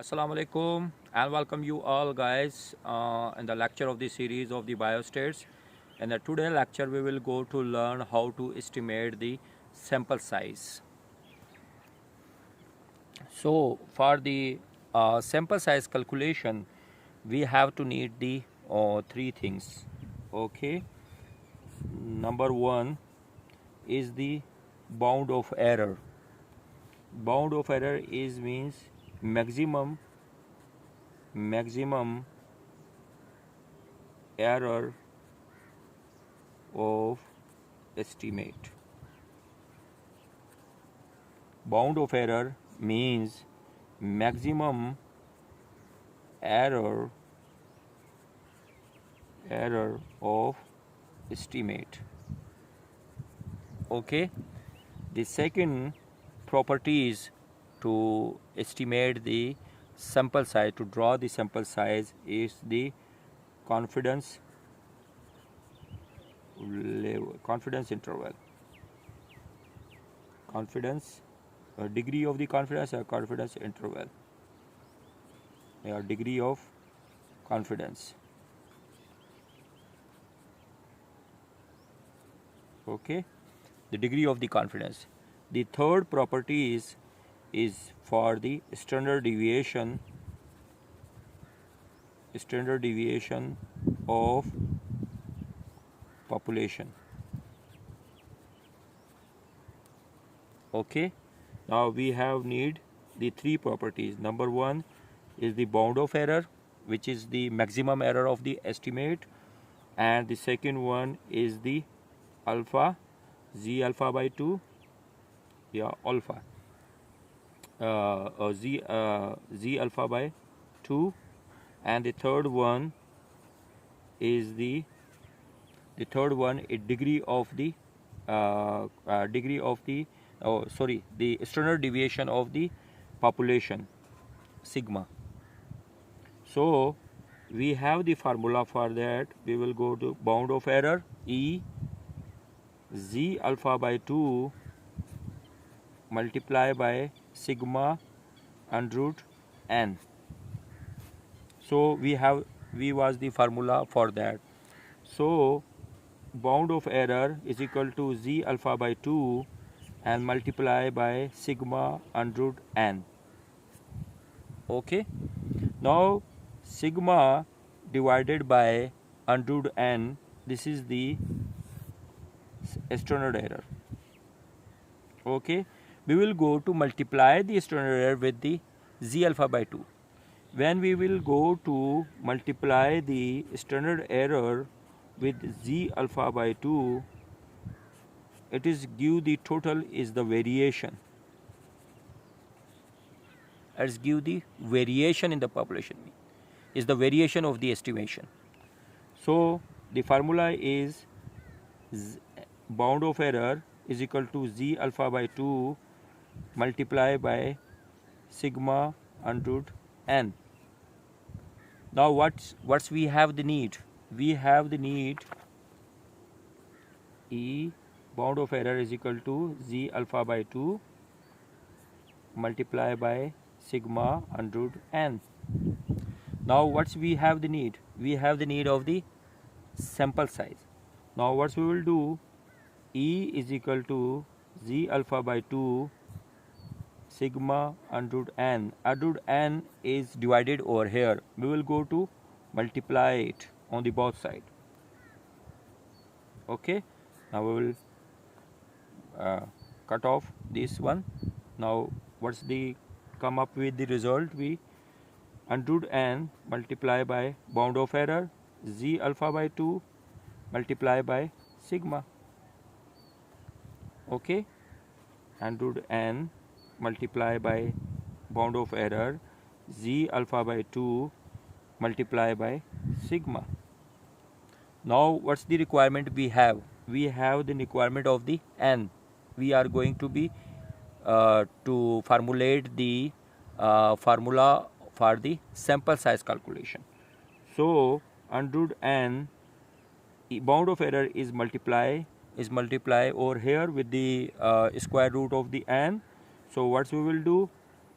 Assalamu alaikum and welcome you all guys in the lecture of the series of the biostates. In the today lecture we will go to learn how to estimate the sample size. So for the sample size calculation we have to need the three things. Okay, number one is the bound of error. Bound of error is means maximum error of estimate. Bound of error means maximum error of estimate. Okay, the second property is to estimate the sample size, to draw the sample size, is the confidence level, confidence interval, confidence degree of the confidence or confidence interval, or degree of confidence. Okay, the degree of the confidence. The third property is for the standard deviation of population. Okay, now we have need the three properties. Number one is the bound of error, which is the maximum error of the estimate, and the second one is the alpha, z alpha by 2, alpha z alpha by 2, and the third one is the degree of the the standard deviation of the population, sigma. So we have the formula for that. We will go to bound of error, E z alpha by 2 multiply by sigma under root n. So we was the formula for that. So bound of error is equal to z alpha by 2 and multiply by sigma under root n. Okay, now sigma divided by under root n, this is the standard error. Okay, we will go to multiply the standard error with the z alpha by 2. When we will go to multiply the standard error with z alpha by 2, it is give the total is the variation. Let's give the variation in the population, is the variation of the estimation. So the formula is bound of error is equal to z alpha by 2 multiply by sigma under root n. Now what's we have the need? We have the need E bound of error is equal to z alpha by 2 multiply by sigma under root n. Now what's we have the need? We have the need of the sample size. Now what we will do, E is equal to z alpha by 2 sigma under root n. Under root n is divided over here. We will go to multiply it on the both side. Okay, now we will cut off this one. Now what's the come up with the result? We under root n multiply by bound of error z alpha by 2 multiply by sigma. Okay, under root n multiply by bound of error z alpha by 2 multiply by sigma. Now what's the requirement we have? We have the requirement of the n. We are going to be to formulate the formula for the sample size calculation. So under root n bound of error is multiply over here with the square root of the n. So what we will do,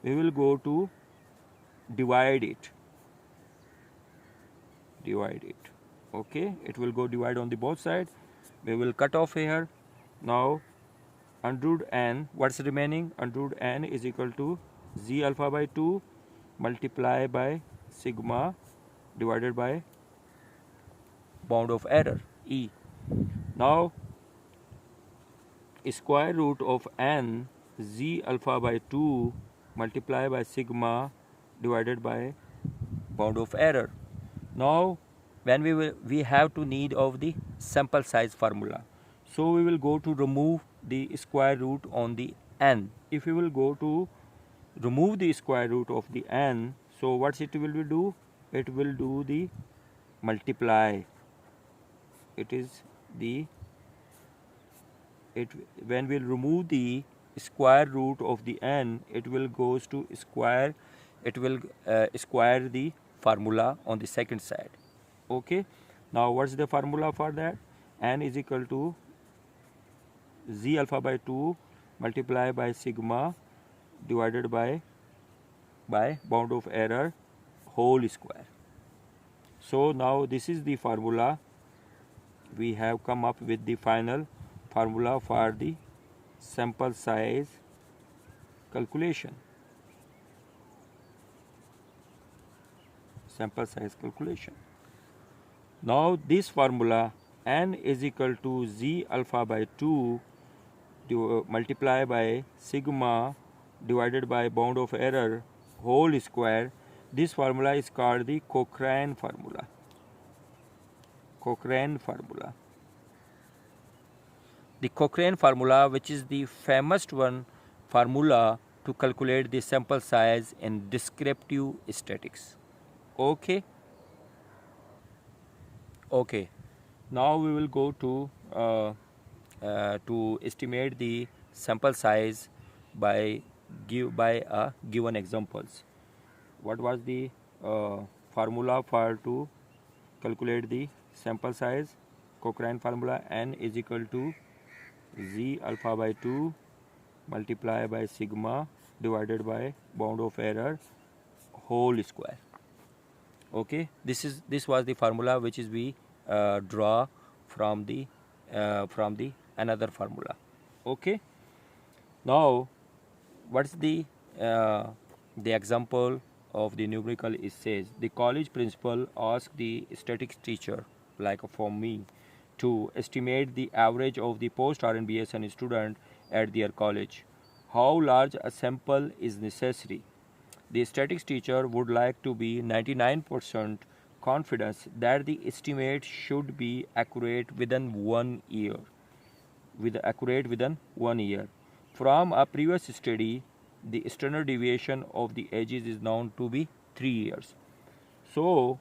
we will go to divide it. Okay, it will go divide on the both sides. We will cut off here. Now under root n, what's remaining? Under root n is equal to z alpha by 2 multiply by sigma divided by bound of error e. Now square root of n z alpha by 2 multiply by sigma divided by bound of error. Now when we have to need of the sample size formula, so we will go to remove the square root on the n. If we will go to remove the square root of the n, so what it will do? It will do the multiply. It is the when we remove the square root of the n, it will goes to square. It will square the formula on the second side. Okay, now what's the formula for that? N is equal to z alpha by 2 multiply by sigma divided by bound of error whole square. So now this is the formula. We have come up with the final formula for the sample size calculation. Now this formula, n is equal to z alpha by 2 multiply by sigma divided by bound of error whole square. This formula is called the Cochrane formula. The Cochrane formula, which is the famous one formula to calculate the sample size in descriptive statistics. Okay. Now we will go to estimate the sample size by given examples. What was the formula for to calculate the sample size? Cochrane formula, n is equal to z alpha by 2 multiply by sigma divided by bound of error whole square. Okay, this was the formula which is we draw from the another formula. Okay, now what's the example of the numerical? It says the college principal asked the statistics teacher, like for me, to estimate the average of the post-RN BSN student at their college. How large a sample is necessary? The statistics teacher would like to be 99% confidence that the estimate should be accurate within 1 year. From a previous study, the standard deviation of the ages is known to be 3 years. So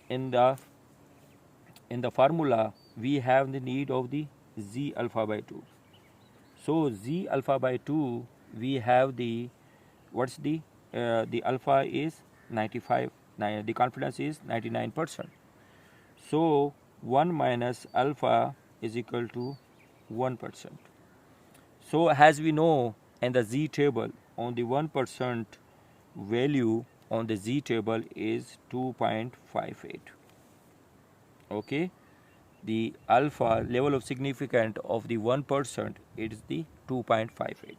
in the formula we have the need of the z alpha by 2. So z alpha by 2 we have the what's the alpha is 95, the confidence is 99%. So 1 minus alpha is equal to 1%. So as we know in the z table, on the 1% value on the z table is 2.58. Okay, the alpha level of significance of the 1% is the 2.58.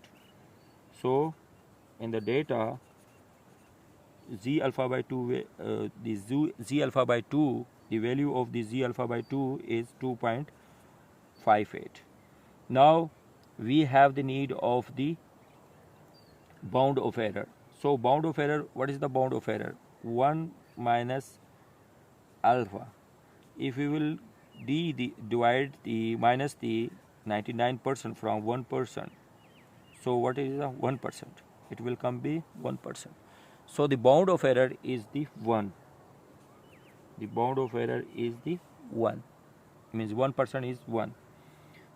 So in the data z alpha by 2 z alpha by 2, the value of the z alpha by 2 is 2.58. Now we have the need of the bound of error. So bound of error, what is the bound of error? 1 minus alpha. If we will divide the minus the 99% from 1%, so what is the 1%? It will come be 1%. So the bound of error is the 1. The bound of error is the 1. Means 1% is 1.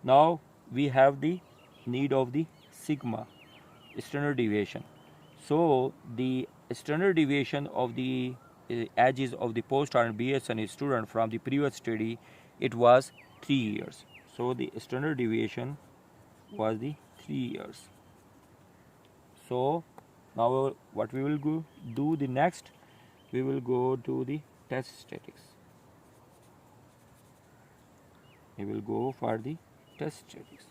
Now we have the need of the sigma, standard deviation. So the standard deviation of the ages of the post-RN BSN student from the previous study, it was 3 years. So the standard deviation was the 3 years. So Now what we will do the next, we will go to the test statics. We will go for the test statics.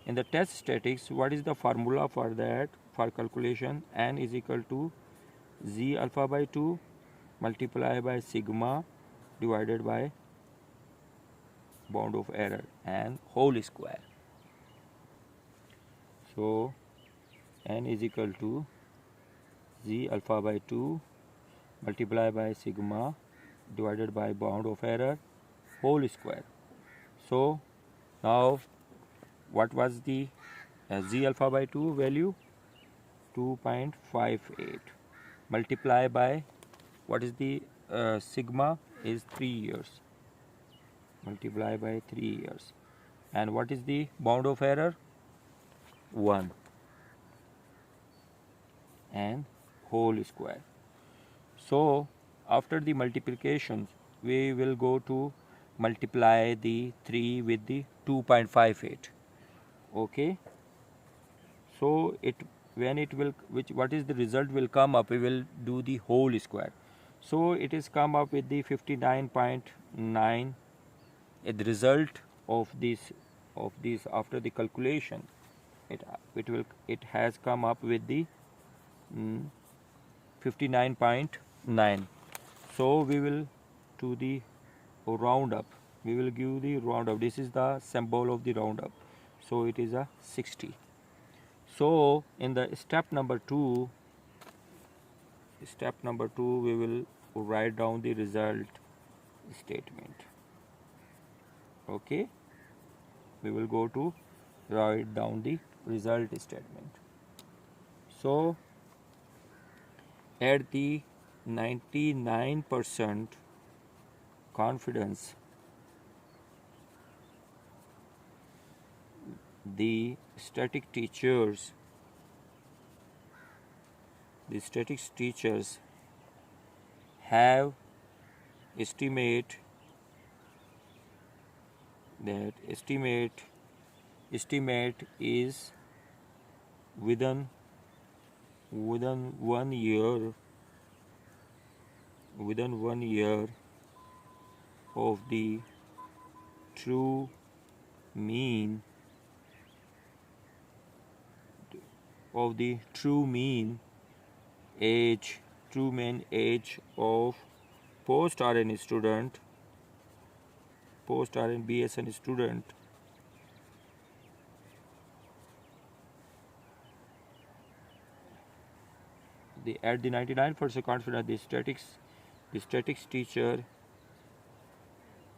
In the test statics, what is the formula for that? For calculation, n is equal to z alpha by 2 multiplied by sigma divided by bound of error and whole square. So n is equal to z alpha by 2 multiplied by sigma divided by bound of error whole square. So now what was the z alpha by 2 value? 2.58 multiply by what is the sigma is 3 years, multiply by 3 years, and what is the bound of error? 1 and whole square. So after the multiplication we will go to multiply the 3 with the 2.58. Okay, so it when it will what is the result will come up, we will do the whole square. So it is come up with the 59.9. The result of this after the calculation, it has come up with the 59.9. So we will do the round up. We will give the round up. This is the symbol of the round up. So it is a 60. So in the step number 2, we will write down the result statement. Okay, we will go to write down the result statement. So at the 99% confidence, the statistics teachers have estimate is within 1 year of the true mean age of post-RN student, post-RN BSN student at the 99% confidence, the statistics teacher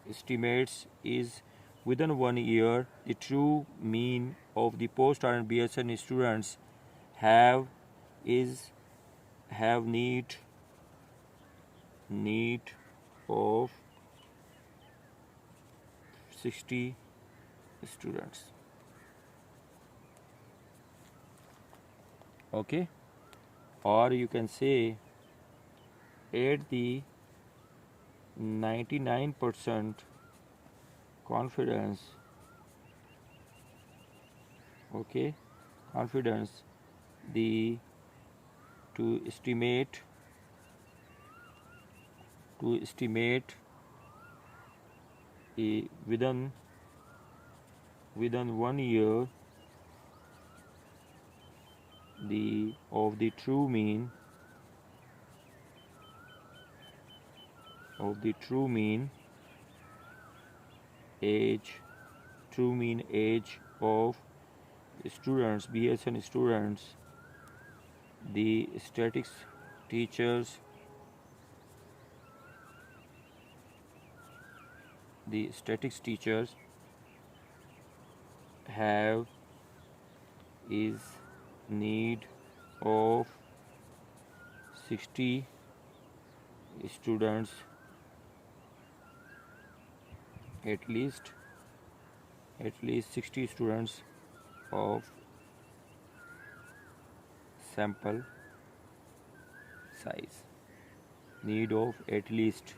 estimates is within 1 year the true mean of the post-RN BSN students have need of 60 students. Okay, or you can say at the 99% confidence, okay, confidence, the to estimate within 1 year of the true mean age of students, BSN students, the statistics teachers have is need of 60 students, at least 60 students of sample size, need of at least,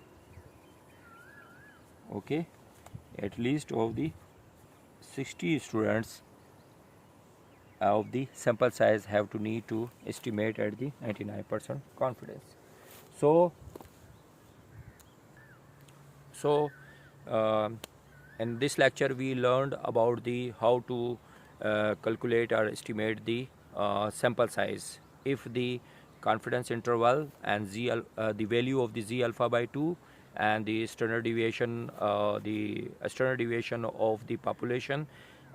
okay, at least of the 60 students of the sample size have to need to estimate at the 99% confidence. So in this lecture we learned about the how to calculate or estimate the sample size if the confidence interval and the value of the z alpha by 2 and the standard deviation of the population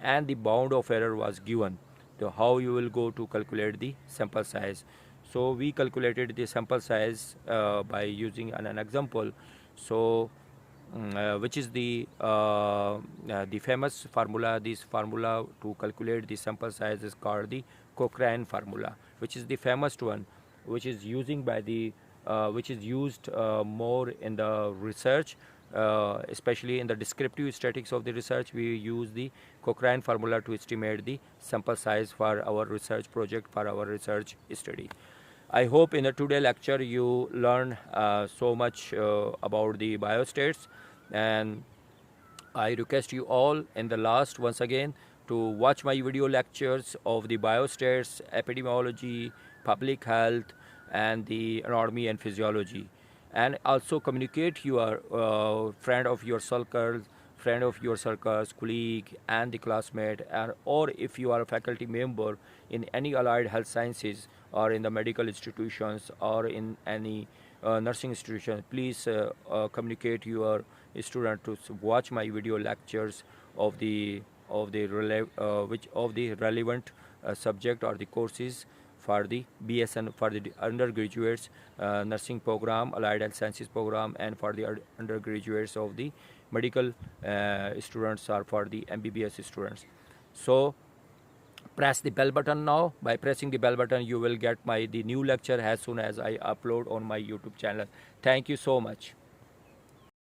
and the bound of error was given. So how you will go to calculate the sample size. So we calculated the sample size by using an example. So which is the famous formula. This formula to calculate the sample size is called the Cochrane formula, which is the famous one, which is using by the which is used more in the research, especially in the descriptive statistics of the research. We use the Cochrane formula to estimate the sample size for our research project, for our research study. I hope in the today lecture you learn so much about the biostats, and I request you all in the last once again to watch my video lectures of the biostats, epidemiology, public health, and the anatomy and physiology, and also communicate your friend of your circles, colleague, and the classmate, and or if you are a faculty member in any allied health sciences or in the medical institutions or in any nursing institution, please communicate your student to watch my video lectures of the relevant subject or the courses for the BSN, for the undergraduates nursing program, allied health sciences program, and for the undergraduates of the medical students or for the MBBS students. So press the bell button now. By pressing the bell button you will get the new lecture as soon as I upload on my YouTube channel. Thank you so much.